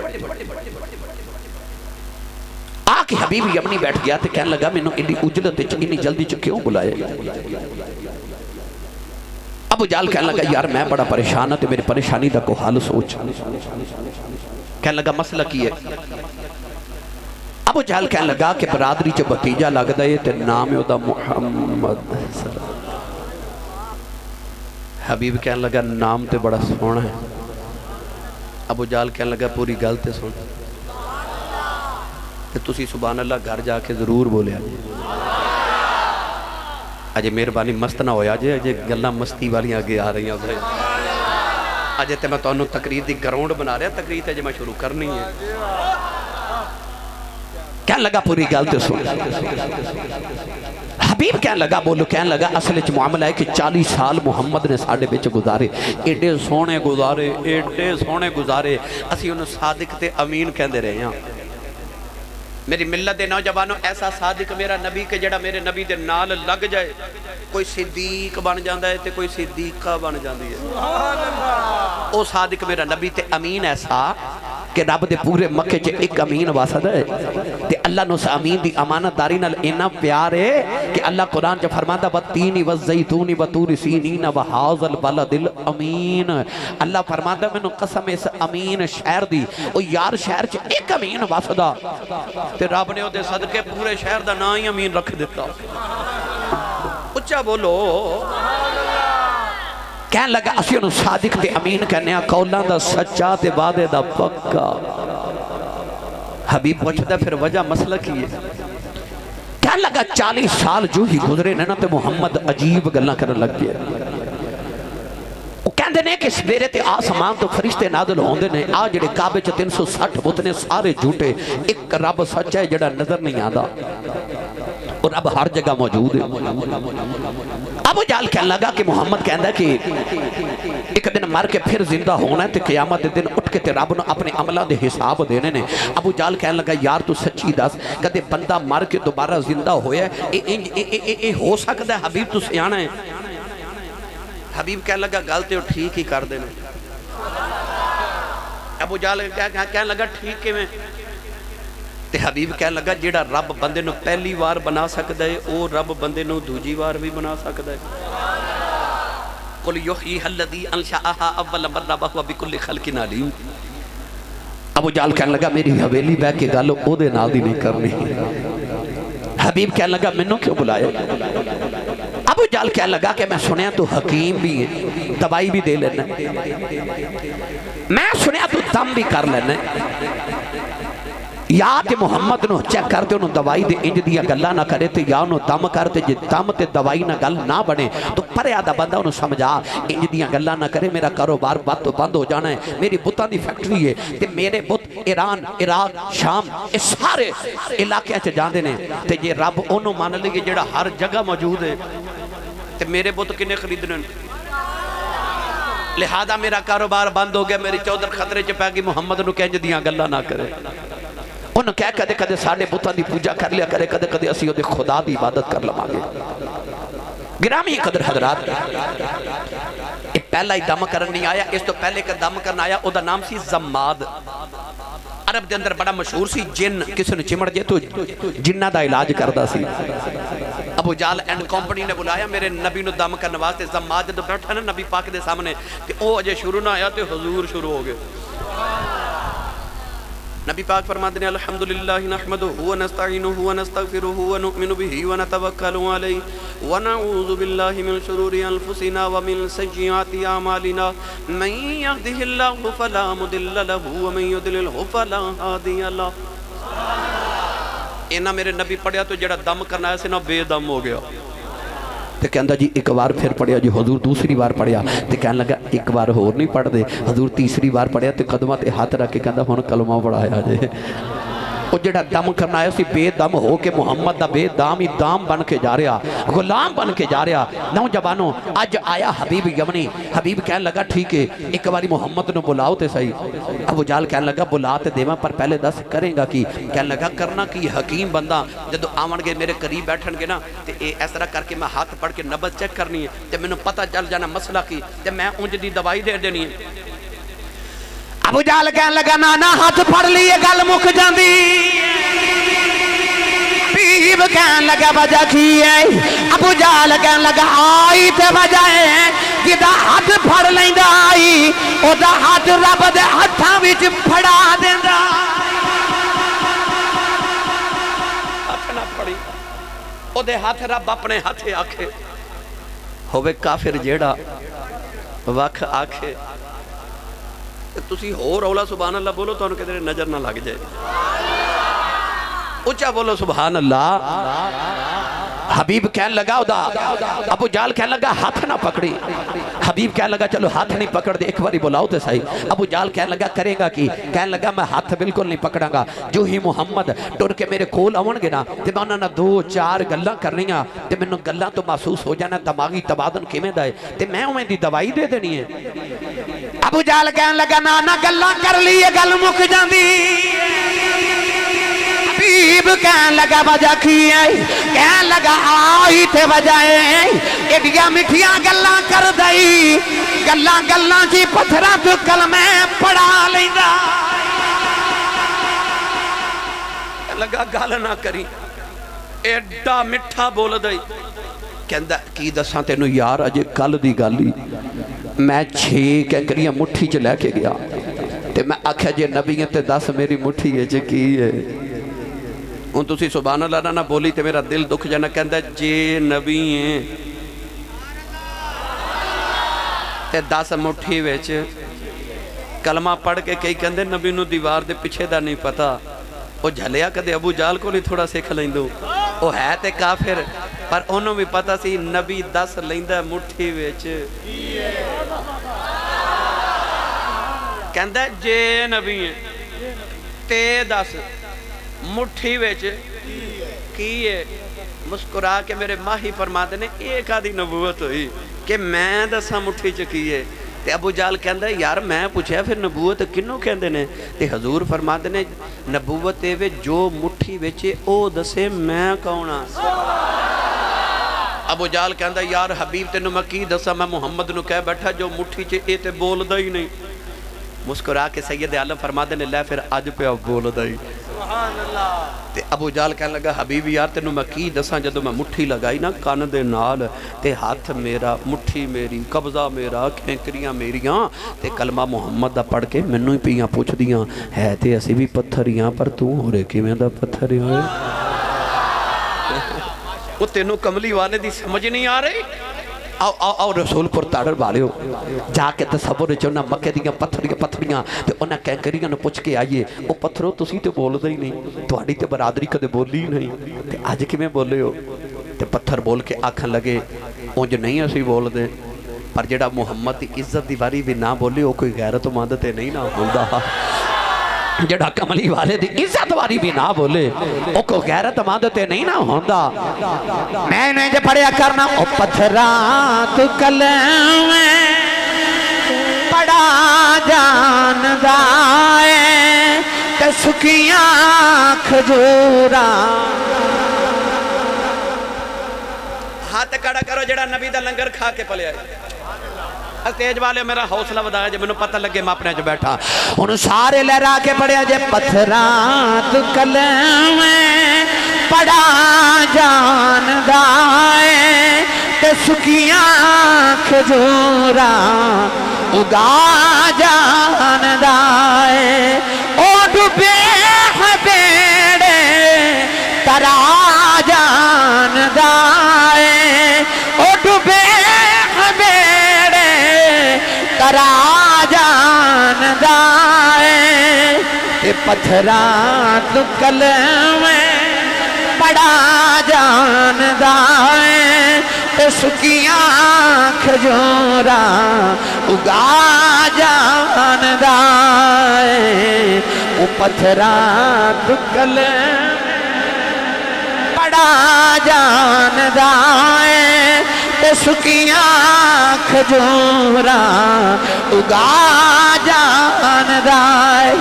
آکے حبیب یمنی بیٹھ گیا تے کہنے لگا میں نو انہی اجلت انہی جلدی کیوں بلائے ابو جال کہنے لگا یار میں بڑا پریشان ہے تے میری پریشانی دا کو حال سوچ کہنے لگا مسئلہ کی ہے ابو جہل کہنے لگا کہ برادری چو بتیجہ لگ دائے تے نام ہے محمد حبیب کہنے لگا نام تے بڑا سونا ہے ابو جہل کہنے لگا پوری گلتے سن تے تسی سبحان اللہ گھر جا کے ضرور بولے آجے مہربانی مست نہ ہویا آجے گلہ مستی والی آگے آ رہی ہیں آجے تے میں تو انہوں تقریر دی گراؤنڈ بنا رہا تقریر تے میں شروع کرنی ہے کہنے لگا پوری گلتے سن حبیب کہنے لگا بولو کہنے لگا اصل اچھ معاملہ ہے کہ 40 سال محمد نے ساڑھے بچ گزارے ایڈے سونے گزارے اسی انہوں صادق تے امین کہندے رہے ہیں میری ملت دے نوجوانوں ایسا صادق میرا نبی کہ جڑا میرے نبی دے نال لگ جائے کوئی صدیق بن جاندہ ہے تے کوئی صدیقہ بن جاندی ہے او صادق میرا نبی تے امین ایسا کہ رب دے پورے مکے چے ایک امین واسد ہے تے اللہ نو سا امین دی امانت داری نال اینا پیار ہے کہ اللہ قرآن جو فرماتا وَالتِّينِ وَالزَّيْتُونِ وَطُورِ سِينِينَ وَحَاذَ الْبَلَدِ الْأَمِينَ اللہ فرماتا میں نو قسم اس امین شہر دی او یار شہر چے ایک امین واسدہ تے رب نے دے صدقے پورے شہر دا نا ہی امین رکھ دیتا اچھا بولو کہنے لگا اسی انہوں صادق تے امین کہنے قولان دا سچا تے وعدے دا پکا حبیب پوچھتا پھر وجہ مسئلہ کی ہے کہنے لگا 40 سال جو ہی گزرے نا تے محمد عجیب گلنا کرنے لگ گیا وہ کہندے نے کہ سویرے تے آسمان تو فرشتے نازل ہوندے نے آج جڑے کعبے چ 360 بتنے سارے جھوٹے ایک رب سچا ہے جڑا نظر نہیں آندا اور اب ہر جگہ موجود ہے ابو جال کہنے لگا کہ محمد کہندہ کہ ایک دن مر کے پھر زندہ ہونا ہے تے قیامت دن اٹھ کے تے رب نے اپنے عملہ دے حساب دینے نے ابو جال کہنے لگا یار تو سچی دس کدے بندہ مر کے دوبارہ زندہ ہویا ہے اے ہو سکتا ہے حبیب تو سیانا ہے حبیب کہنے لگا گالتے ہو ٹھیک ہی کر دینے ابو جال کہنے لگا ٹھیک کے میں تے حبیب کہنے لگا جیڑا رب بندے نو پہلی وار بنا سکتا ہے او رب بندے نو دوجی وار بھی بنا سکتا ہے قُلْ يُحْيِيهَا الَّذِي أَنْشَأَهَا أَوَّلَ مَرَّةٍ وَهُوَ بِكُلِّ خَلْقٍ عَلِيمٌ ابو جال کہنے لگا میری حویلی بیٹھ کے گالو او دے نال دی نہیں کرنی حبیب کہنے لگا منوں کیوں بلایا ابو جال کہنے لگا کہ میں سنیا تو حکیم بھی ہے دوائی بھی دے لینا میں سنیا تو دم بھی کر لینا یا تے محمد نو چیک کرتے انہوں دوائی دے انج دیا گلہ نہ کرے تے یا انہوں دم کرتے جی دم تے دوائی نہ گل نہ بنے تو پرے آدھا بندہ انہوں سمجھا انج دیا گلہ نہ کرے میرا کاروبار بات تو بند ہو جانا ہے میری بتان دی فیکٹری ہے تے میرے بت ایران عراق شام اس سارے علاقے اچھے جاندے نے تے یہ رب انہوں مان لگے جڑا ہر جگہ موجود ہے تے میرے بت کنے خریدنے لہذا میرا کاروبار بند ہو گیا، میری چودر خطرے چ پی گئی، محمد نو کنج دیاں گلاں نہ کرے، انہوں کہہ کدے کدے ساڈے بتاں دی پوجا کر لیا کرے، کدے کدے اسی اودے خدا دی عبادت کر لواں گے۔ گرامی قدر حضرات، یہ پہلا ہی دم کرن نہیں آیا، اس تو پہلے کا دم کرن آیا، او دا نام سی زماد۔ عرب دے اندر بڑا مشہور سی، جن کسی نے چمڑ جے تو جنہ دا علاج کردہ سی۔ ابو جال اینڈ کمپنی نے بلایا میرے نبی نو دم کرنے واسطے، زماد جدو بیٹھا نا نبی پاک دے سامنے، کہ او اجے شروع نہ آیا تو حضور شروع ہو گئے۔ نبی پاک فرماتے ہیں الحمدللہ نحمدہ ونستعینہ ونستغفرہ ونؤمن بہ ونتوکل علیہ ونعوذ باللہ من شرور انفسنا ومن سیئات اعمالنا من یہدہ اللہ فلا مضل لہ ومن یضلل فلا ہادی لہ۔ اینا میرے نبی پڑھیا تو جڑا دم کرنا ہے سے نا بے دم ہو گیا۔ تو کہندہ جی ایک بار پھر پڑھیا جی، حضور دوسری بار پڑھیا، تو کہنے لگا ایک بار اور نہیں پڑھ دے، حضور تیسری بار پڑھیا تو قدمہ تے ہاتھ رکھ کے کہندہ ہون کلمہ پڑھایا جے۔ وہ جڑا دم کرنا ہے اسی بے دم ہو کے محمد دا بے دام ہی دام بن کے جا رہا، غلام بن کے جا رہا۔ نوجوانوں آج آیا حبیب یمنی، حبیب کہنے لگا ٹھیک ہے ایک باری محمد نو بلاؤ تے صحیح۔ ابو جال کہنے لگا بلا تے دیواں پر پہلے دس کریں گا کی؟ کہنے لگا کرنا کی حکیم بندہ جدو آون گے میرے قریب بیٹھن گے نا تے اس طرح کر کے میں ہاتھ پڑھ کے نبض چیک کرنی ہے تے میں پتہ چل جانا مسئلہ کی تے میں انج دی دوائی دے دینی ہے۔ ابو جال کہنے لگا نانا ہاتھ پھڑ لیے گل مک جاندی۔ حبیب کہنے لگا وجہ کی ہے؟ ابو جال کہنے لگا آئی تے وجہ ہے جدا ہاتھ پھڑ لیندا آئی او دا ہاتھ رب دے ہتھاں وچ پھڑا دیندا۔ ہاتھ نہ پھڑی او دے ہاتھ رب اپنے ہاتھے آکھے، ہوے کافر جیڑا وکھ آکھے تسی ہو رولا سبحان اللہ بولو تو انہوں کہتے نظر نہ لگ جائے، اچھا بولو سبحان اللہ۔ حبیب کہنے لگا ابو جال کہنے لگا ہاتھ نہ پکڑی، حبیب کہنے لگا چلو ہاتھ نہیں پکڑ دے ایک باری بلاؤ تے صحیح۔ ابو جال کہنے لگا کرے گا کی؟ کہنے لگا میں ہاتھ بالکل نہیں پکڑاں گا، جو ہی محمد ٹر کے میرے کول آون گے نا تے میں انہاں دو چار گلاں کرنیاں تے مینوں گلاں تو محسوس ہو جانا دماغی تبادن کیویں دا ہے تے میں اوویں دی دوائی دے دینی ہے۔ ابو جال کہنے لگا نانا گلاں کر لی یہ گل مک جاندی۔ حبیب کہنے لگا وجہ کی ہے؟ کہنے لگا آئی تے وجہ ہے ایڈیاں مٹھیاں گلاں کر دئی، گلاں گلاں جی پتھراں تو کلمے پڑھا لیندا۔ لگا گل نہ کری ایڈا مٹھا بول دئی۔ کہندا کی دساں تینوں یار اجے کل دی گل ہی میں 6 کینکریاں مٹھی چ لے کے گیا تے میں آکھیا جے نبی تے دس میری مٹھی وچ کی ہے؟ ہن تسی سبحان اللہ نہ بولی تے میرا دل دکھ جانا۔ کہندا جے نبی ہیں تے 10 مٹھی وچ کلمہ پڑھ کے کئی کہندے نبی نو دیوار دے پیچھے دا نہیں پتا، او جھلیا کدے ابو جال کو نہیں تھوڑا سکھ لیندو، او ہے تے کافر پر انہوں بھی پتا سی نبی 10 لیندہ مٹھی ویچ۔ کہندہ جے نبی ہیں تے 10 مٹھی ویچ کیے؟ مسکرا کے میرے ماہی فرماتے نے ایک آدھی نبوت ہوئی کہ میں 10 مٹھی چکیے۔ تے ابو جال کہندہ یار میں پوچھا پھر نبوت کنوں کہندے نے؟ تے حضور فرماتے نے نبوت وے جو مٹھی ویچے او دسے میں کونا۔ ابو جال کہندہ یار حبیب تینوں میں کی دسا میں محمد نو کہہ بیٹھا جو مٹھی چے اے تے بول دا ہی نہیں۔ مسکرا کے سید عالم فرماتے نے لے پھر آج پہ اب بول دا ہی۔ تے ابو جال کہنے لگا حبیب یار تینوں میں کی دساں جدو میں مٹھی لگائی نا کان دے نال تے ہاتھ میرا مٹھی میری قبضہ میرا کھینکریاں میریاں تے کلمہ محمد دا پڑھ کے منوں ہی پیاں پوچھ دیاں ہے تے اسی بھی پتھریاں پر تو ہو رہے کی میں دا پتھریاں وہ تینوں کملی والے دی سمجھ نہیں آ رہی۔ آؤ رسول پر تاڑر بالے ہو جا کے تصور چونا مکہ دیاں پتھریاں تے انہاں کینکریاں نو پوچھ کے آئیے او پتھروں تسی تے بول دے ہی نہیں تواڈی تے برادری کدے بولی ہی نہیں تے آج کیویں بولے ہو؟ تے پتھر بول کے آکھن لگے اونج نہیں اسی بول دے پر جڑا محمد دی عزت دی باری بھی نہ بولے او کوئی غیرت مند تے نہیں نہ ہوندا، جڑا کملی والے دی عزت واری بھی نہ بولے او کو غیرت مند تے نہیں نہ ہوندا۔ میں نے جو پڑھیا کرنا او پتھراں تو کلمے بڑا جاندا ہے تے سکیاں کھجوراں ہاتھ کھڑا کرو جڑا نبی دا لنگر کھا کے پلیا تیج والے میرا حوصلہ ودایا جے میں پتہ لگے میں اپنے جو بیٹھا انہوں سارے لہرا کے پڑھیا جے پتھرات کلم پڑا جاندا ہے تے سکیاں کھجوراں اگا جاندا ہے او ڈوبے بیڑے ترا جاندا ہے او ڈوبے ترا جاندا ہے تے پتھرات کلم بڑا جاندا ہے تے سکیاں کھجوراں اگا جاندا ہے او پتھرات کلم بڑا جاندا ہے تے سکیاں کھجوراں اگا جاندا ہے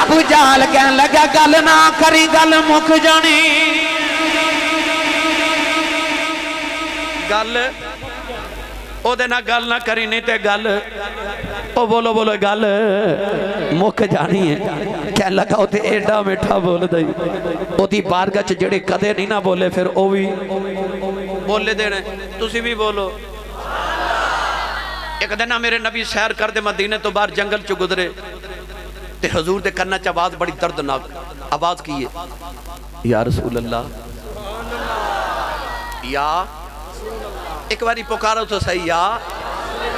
ابو جہل کہن لگا گل نہ کری گل مک جانی گل او دے نہ گل نہ کری نہیں تے گل او بولو بولو گل مک جانی ہے کہن لگا او تے ایڈا میٹھا بول دئی او دی بارگاہ چ جڑے کدے نہیں نہ بولے پھر او بھی بولے دینے تسی بھی بولو ایک دن میرے نبی سیر کر دے مدینے تو باہر جنگل چو گزرے تے حضور دے کرنا چا آواز بڑی دردناک آواز کیے یا رسول اللہ یا ایک باری پکارو تو صحیح یا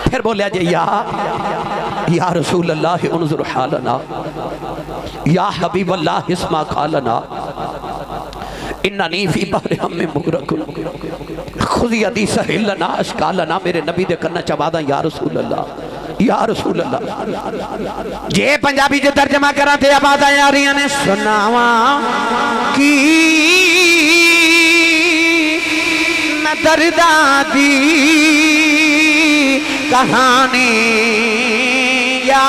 پھر بولیا جے یا رسول اللہ انظر حالنا یا حبیب اللہ اسما قالنا اننی فی بحر ہم میں مغرق خذی یدی سہل لنا اشکالنا میرے نبی دے کرنا چاہوادا یا رسول اللہ جے پنجابی جو ترجمہ کرا تھے آبادہ یاریاں نے سناواں کی میں دردہ دی کہانی یا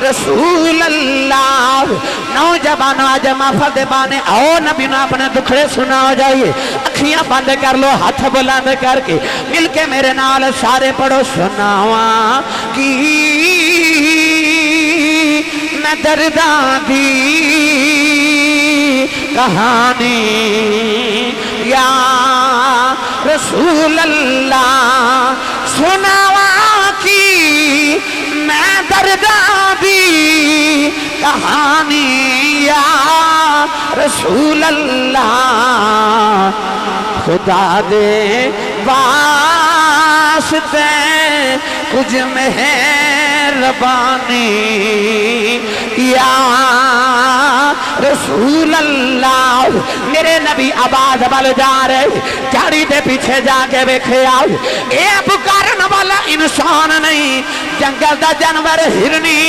رسول اللہ نوجوان آجمہ فرد بانے آؤ نبی نے اپنے دکھڑے سنا ہو جائیے اکھیاں بند کر لو ہاتھ بلند کر کے مل کے میرے نال سارے پڑھو سناواں کی میں درداں دی کہانی یا رسول اللہ سناواں کی میں درداں دی کہانی یا رسول اللہ خدا دے واسطے کچھ مہربانی یا رسول اللہ میرے نبی آباد وال جا رہے جھاڑی دے پیچھے جا کے ویکھے آؤ اے پکارن والا انسان نہیں جنگل دا جانور ہرنی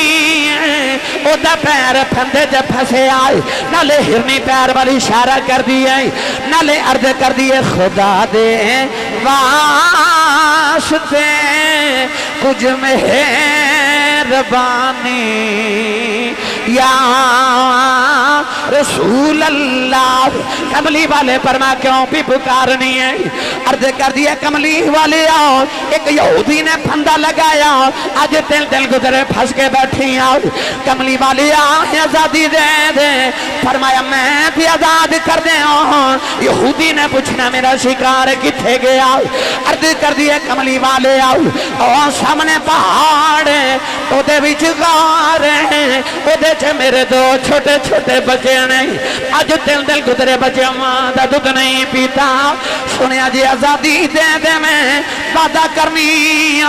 او دا پیر پھندے جب پھسے آئے نالے ہرنی پیر والی اشارہ کر دیئے نالے عرض کر دیئے خدا دے واسطے کچھ مہربانی یا رسول اللہ کملی والے فرما کیوں بھی پکارنی ہے عرض کر دیا کملی والے آؤ ایک یہودی نے پھندا لگایا آج دل گزرے پھنس کے بیٹھی آؤ کملی والے آئے آزادی دے دے فرمایا میں بھی آزاد کر دے یہودی نے پوچھنا میرا شکار کتھے گیا عرض کر دیا کملی والے آؤ اور سامنے پہاڑ او دے وچ غار او دے چھ میرے دو چھوٹے چھوٹے بچے نہیں آج دل گزرے بچے ماں دا دودھ نہیں پیتا سنیا جی آزادی دے دے میں وعدہ کرنی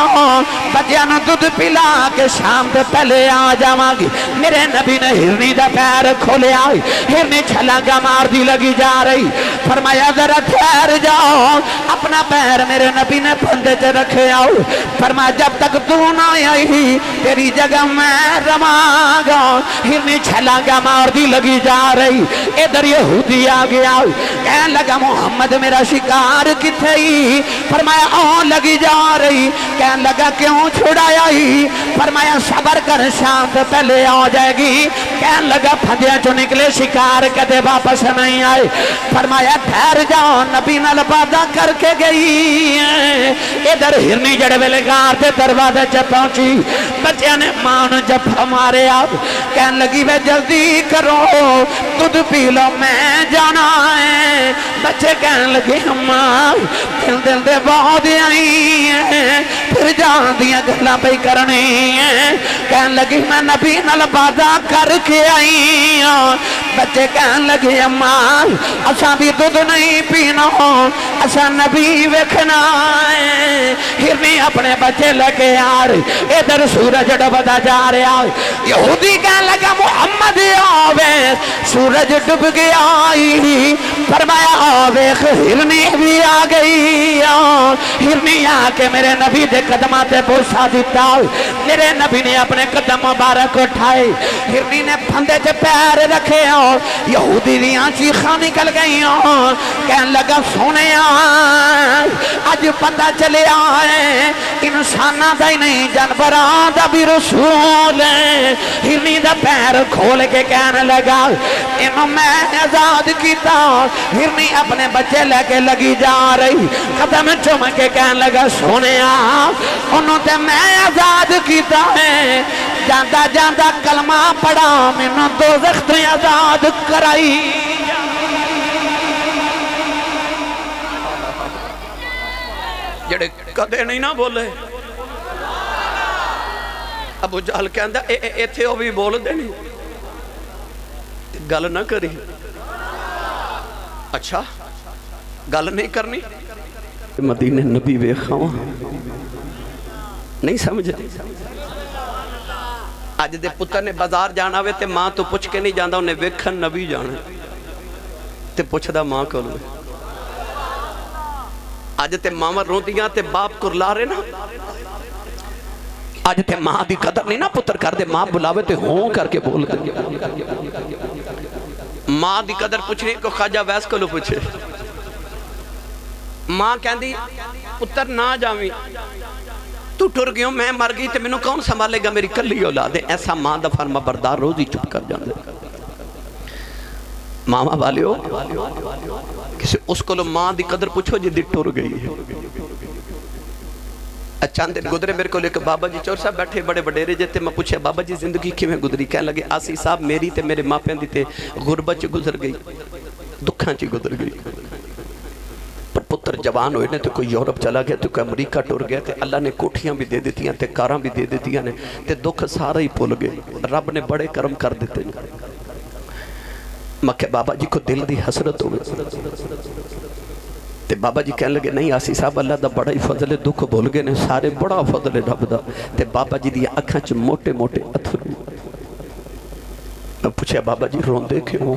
بچیاں نو دودھ پلا کے شام دے پہلے آ جاواں گی میرے نبی نے ہرنی دا پیر کھولے آئی ہرنی چھلانگا مار دی لگی جا رہی فرمایا ذرا ٹھہر جاؤ اپنا پیر میرے نبی نے پھندے تے رکھے آؤ فرمایا جب تک تو نہ آئی تیری جگہ میں رواں گا ہرنی چھلانگا مار دی لگی جا رہی. ادھر یہودی آ گیا کہنے لگا محمد میرا شکار کتھے ہی؟ فرمایا آن لگی جا رہی. کہنے لگا کیوں چھڑایا ہی؟ فرمایا صبر کر شام سے پہلے آ جائے گی. کہنے لگا پھندیاں چو نکلے شکار کدے واپس نہیں آئے. فرمایا ٹھہر جاؤ نبی نال وعدہ کر کے گئی. ادھر ہرنی جڑے ویلے گار تے دروازے چ پہنچی. بچیاں نے ماں نوں جفا مارے آپ. کہنے لگی میں جلدی کرو دودھ پی لو میں جانا ہے. بچے کہنے لگے اماں دل دے بہت آئی ہیں پھر جان دیا گھلا پہ کرنی ہیں. کہنے لگی میں نبی نال وعدہ کر کے آئی ہوں. بچے کہنے لگے اماں اساں بھی دودھ نہیں پینا اساں نبی ویکھنا ہے. ہرنی اپنے بچے لگے آ رہے. ادھر سورج ڈبدا جا رہا. یہودی کہنے لگا محمد آوے سورج ڈب گیا. فرمایا آوے ہرنی بھی آ گئی. ہرنی آ کے میرے نبی دے قدمہ تے بوسا دیتا. میرے نبی نے اپنے قدم مبارک اٹھائے. ہرنی نے پھندے چے پیر رکھے. یہودی دیاں چیخاں نکل گئی. کہنے لگا سونے اج پتہ چلے آئے انسانہ دا ہی نہیں جانوراں دا بھی رسول ہے. ہرنی دا پیر کھول کے کہنے لگا انہوں میں آزاد کیتا. ہرنی اپنے بچے لے کے لگی جا رہی. قدم چوم کے کہنے لگا سونے انہوں تے میں آزاد کیتا ہے. جاندہ جاندہ کلمہ پڑھا منوں دوزخ تو آزاد کرائی. جڑے کدے نہیں نہ بولے. ابو جہل کہندا ایتھے او بھی بول دے نہیں گل نہ کری. اچھا گل نہیں کرنی. مدینے نبی ویکھاں نہیں سمجھے. اج دے پتر نے بازار جانا ہوئے تے ماں تو پوچھ کے نہیں جاندا انہیں ویکھن نبی جانا تے پوچھدا ماں کول. اج تے ماں روندیاں تے باپ کرلا رہے نا. اج تے ماں دی قدر نہیں نا پتر کر دے. ماں بلاوے تے ہوں کر کے بول دے. ماں دی قدر پوچھنے کو خواجہ ویس کو لو پوچھے. ماں کہندی پتر نہ جاویں تو ٹر گیوں میں مر گئی تے مینوں کون سنبھالے گا میری کلی اولاد ہے. ایسا ماں دا فرما بردار روز ہی چپ کر جاندے. ماما والیو کسی اس کو لو ماں دی قدر پوچھو جی دی ٹر گئی ہے. چند دن گزرے میرے کو لے کے بابا جی چور صاحب بیٹھے بڑے بڑے جے تے میں پوچھے بابا جی زندگی کیویں گزری. کہنے لگے آسی صاحب میری تے میرے ماں پیندی تے غربت چ گزر گئی دکھاں چ گزر گئی. پر پتر جوان ہوئے نے تو کوئی یورپ چلا گیا تو کوئی امریکہ ٹر گیا تے اللہ نے کوٹھیاں بھی دے دیتیاں تے کاراں بھی دے دیتیاں نے تے دکھ سارا ہی پھول گئے. رب نے بڑے کرم کر دیتے. مکہ بابا جی کو دل دی حسرت ہوئے تے بابا جی کہنے لگے نہیں آسی صاحب اللہ دا بڑا ہی فضل ہے. دکھ بھول گئے نے سارے بڑا فضل ہے رب دا. تے بابا جی دی اکھاں چ موٹے موٹے اتھرو. میں پوچھا بابا جی روندے کیوں؟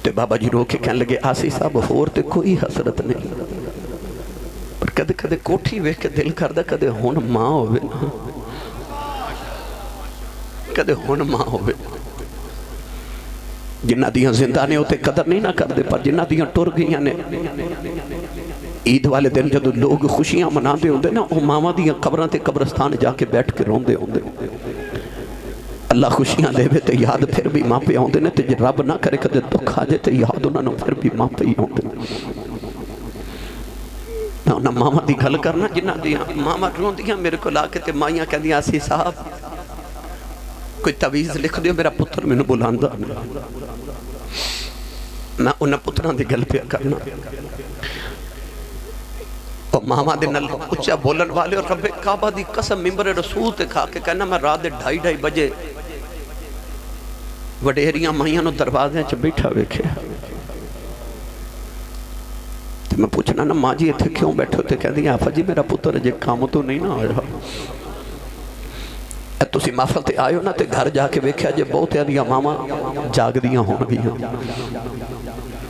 تے بابا جی رو کے کہنے لگے آسی صاحب ہور تے کوئی حسرت نہیں پر کدے کدے کوٹھی ویکھ کے دل کردا کدے ہن ماں ہوے نا کدے ہن ماں ہوے. جنہ دیاں زندہ نے ہوتے قدر نہیں نہ کر دے پر جنہ دیاں ٹر گئیاں نے. عید والے دن جدو لوگ خوشیاں منا دے ہوندے نا وہ ماما دیاں قبران تے قبرستان جا کے بیٹھ کے روندے ہوندے. اللہ خوشیاں دے تے یاد پھر بھی ماں پہ ہوندے نے تے جی رب نہ کرے کدے دکھ آ جائے تے یاد انہوں نے پھر بھی ماں پہ ہی ہوندے. میں انہاں ماما دی گل کرنا جنہ دیاں ماما روندیاں میرے کو لا کے تے مائیاں کہہ دیاں آسی صاحب کوئی تعویز لکھ دیو میرا پتر میں نے بلاندہ. میں انہاں پتران دی گل پہ کرنا اور ماما دے نل اچھا بولن والے اور رب کعبہ دی قسم ممبر رسول تے کھا کے کہنا میں رات دے 2:30 بجے وڈیریاں مائیاں نو دروازے چ بیٹھا ویکھے. تے میں پوچھنا نا ماں جی اتھے کیوں بیٹھو تے کہہ دیا آفا جی میرا پتر جے کام تو نہیں نہ آیا. تسی محفل تے آئے ہو نا تے گھر جا کے ویکھیا جے بہت آدیاں ماما جاگ دیاں ہون گیاں.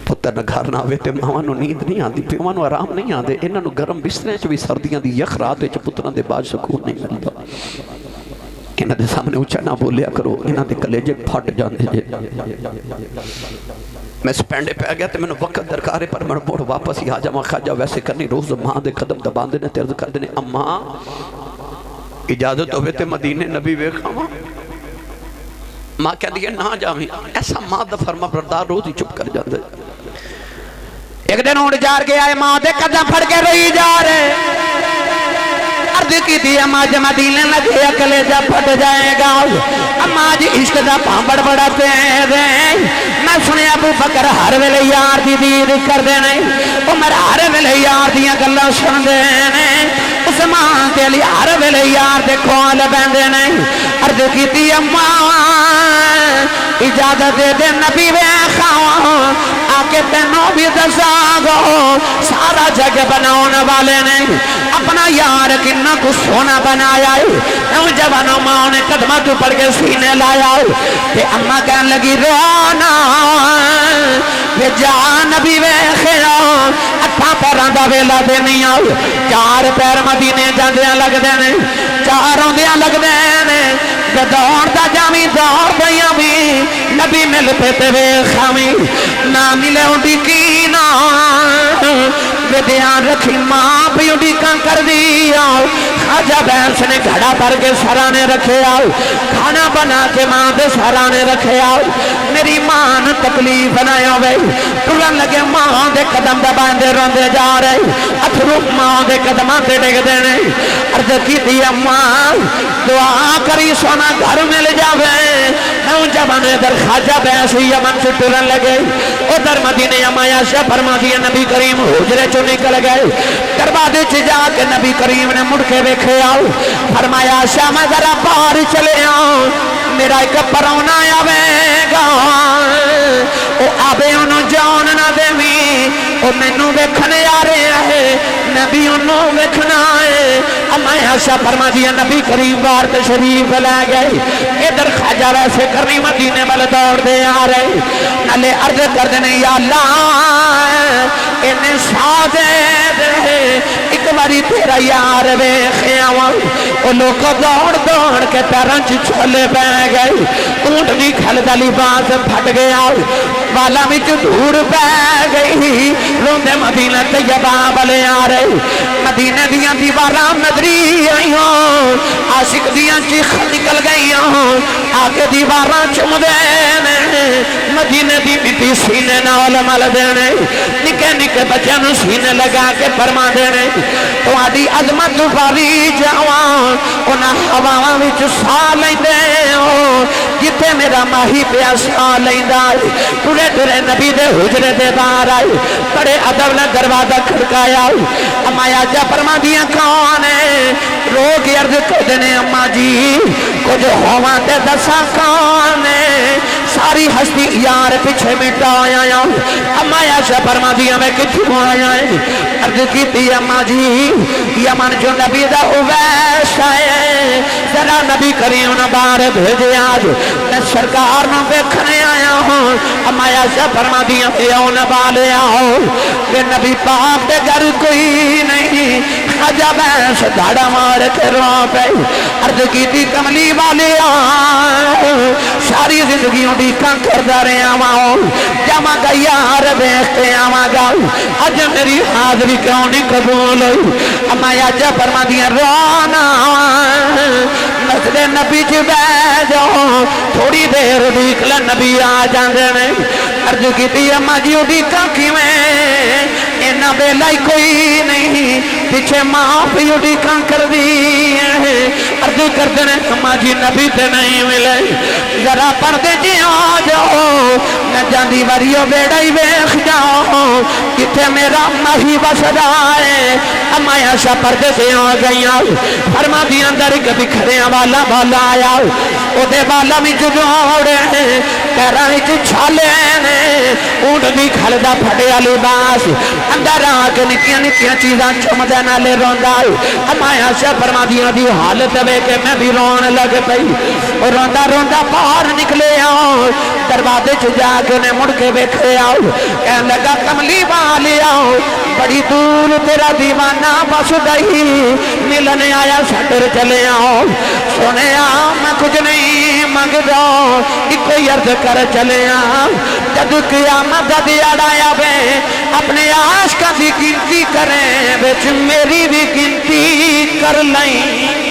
پتر نہ گھر نہ آوے تے ماما نو نیند نہیں آندی پیواں نو آرام نہیں آندے. انہاں نو گرم بسترے چ بھی سردیاں دی یخ رات وچ پتراں دے بعد سکون نہیں ملدا. انہاں دے سامنے اونچا نہ بولیا کرو، انہاں دے کلیجے پھٹ جاندے جے۔ میں سپینڈے پہ گیا تو میں نے وقت درکارے پر میں موڑ واپس ہی آجا خواجہ ویسے کرنی روز ماں دے قدم دبان دینے تیرز کر دینے اماں اجازت ہوئے تے مدینے نبی ویکھا ماں کہہ دیئے نہ جاویں، ایسا ماں دا فرما بردار روز ہی چپ کر جاندے۔ ایک دن اونٹ جار کے آئے ماں دے قدم پھڑ کے روئی جا رہے، عرض کی تھی اماں جب مدینے لگے اکلے جب پھٹ جائے گا، اماں جی عشق دا پامبڑ بڑا تیز ہے، میں سنے ابو بکر ہر ویلے یار دی دید کر دینے، عمر ہر ویلے یار دیاں گلاں سن دینے، عثمان تے علی ہر ویلے یار دے کھول بیندے، عرض کی تھی اماں اجازت دے نبی ویکھاں آکے تینوں بھی دساگو، سارا جگ بناؤن والے نے اپنا یار کنہ کو سونا بنایا ہے، جوانوں ماں نے قدمہ تو پڑھ کے سینے لایا ہے، اماں کہنے لگی رونا وے جا نبی ویکھیا اٹھا پیران دا ویلا دے نہیں آؤ، چار پیر مدینے جاندیاں لگ دینے، چاروں دیاں لگ دینے، دوڑ دا جامی دوڑ دیاں بھی نبی ملتے تے ویکھاویں نہ ملے اُنڈی کی نا وے دیاں رکھی ماں بھی اُنڈی کان کر دیا، خواجہ بینس نے گھڑا پر کے سرانے رکھے آؤ، کھانا بنا کے ماں دے سرانے رکھے آؤ، میری ماں نے تکلیف بنائے ہوئے، ٹرن لگے ماں دے قدم دبائیں دے روندے جا رہے، اتھرو ماں دے قدماں دے ڈگ دینے، عرض کی دی اماں دعا کری سونا گھر مل جاوے، نوجوانے در خواجہ بینس یمن سے ٹرن لگے، ادھر مدینے اماں عائشہ فرما دیا نبی کریم حجرے چو نکل گئے، دروازے چ جا کے نبی کریم نے مڑ کے ویکھے آؤ، فرمایا عائشہ میں ذرا باہر چلے آؤں، میرا ایک پرونا آوے گا، او آبے انہوں جان نہ دیویں، او مینوں ویکھنے آ رہے ہیں، نبی انہوں ویکھنا ہے، اماں عائشہ فرما دیا نبی کریم بار تشریف لے گئے، ادھر خواجہ ویسے کرنی مدینے والے دوڑ دے آ رہے، نالے عرض کر دینے یا اللہ انہیں سازے دے ایک باری تیرا یار ویکھے آواں، او لوگ دوڑ دوڑ کے پیران چ چھولے بہ گئے، اونٹ بھی کھلدا لباس پھٹ گیا، والا وچ دھوڑ پہ گئی، روندے مدینہ طیبہ والے آ رہے، مدینے دیاں دیواراں نظری آئیاں، عاشق دیاں چیخ نکل گئیاں، آگے دیواراں چم دینے، مدینے دی مٹی سینے نال مل دینے، نکے نکے بچوں نو سینے لگا کے فرما دینے، تہاڈی عظمت باری جاواں، انہاں ہواواں وچ ساہ لیندے ہو، جتھے میرا ماہی پیا ساہ لیندا، ٹرے ٹرے نبی دے حجرے دے باہر آئے، بڑے ادب نال دروازہ کھڑکایا، اماں عائشہ فرما دیا کون ہے، رو کے عرض کر دینے اماں جی کچھ ہواں تے دسا کون ہے، ساری ہستی یار پیچھے مٹا آیا، اماں عائشہ فرما دیا میں کتھوں آیا ہے، عرض کی تھی اماں جی یمن جو نبی دا اویس ہے، ذرا نبی کریم نہ باہر بھیجے آج، میں سرکار نہ ویکھنے آیا ہوں، اماں عائشہ فرما دیا پیو نہ بالے آؤ، کہ نبی پاک دے گھر کوئی نہیں، خواجہ بینس دھاڑا مار کے رو پہ، عرض کی تھی کملی والے آؤ، ساری زندگی اُنڈی کان کردہ رہے آؤ، جمع کا یار بیختے آؤ، آج میری حاضری کیوں نہیں قبول ہوئی، اماں عائشہ فرما دیا رونا مسجد نبی چ بہ جاؤ، تھوڑی دیر دیکھ لے نبی آ جاندے نے، عرض کی تھی اماں جی اُڈی کان کیویں، اینا بیلا ہی کوئی نہیں، پیچھے ماں پی اُڈی کان کر دی ہے، عرض کر دینے اماں جی نبی تے نہیں ملے، ذرا پردے جی آ جاؤ، میں جاندی وریو بیڑا ہی ویکھ جاؤ، کتے میرا ماہی بسدا ہے، اماں عائشہ پردے سے آ گئیاں، فرما دی اندر کبھی کھڑیاں والا بالا آیا، او دے بالا میں جو دوڑے ہیں، پیران وچ چھالے نے، اونٹ بھی کھلدا پھٹیا لباس، اندر آ کے نکیاں نکیاں چیزاں چمدے نالے روندا، اماں عائشہ فرما دیا دی حالت وے کہ میں بھی رون لگ پئی، اور روندا روندا باہر نکلے آؤ، دروازے چ جا کے نے مڑ کے ویکھے آؤ، کہنے لگا کملی والے گیا بڑی دور تیرا دیوانہ بس گئی ملن آیا سٹر چلے آؤ سونے میں کچھ نہیں منگ دو کوئی عرض کر چلے آؤ جد قیامت دیاڑ آیا بے اپنے عاشقاں دی گنتی کریں بچ میری بھی گنتی کر لیں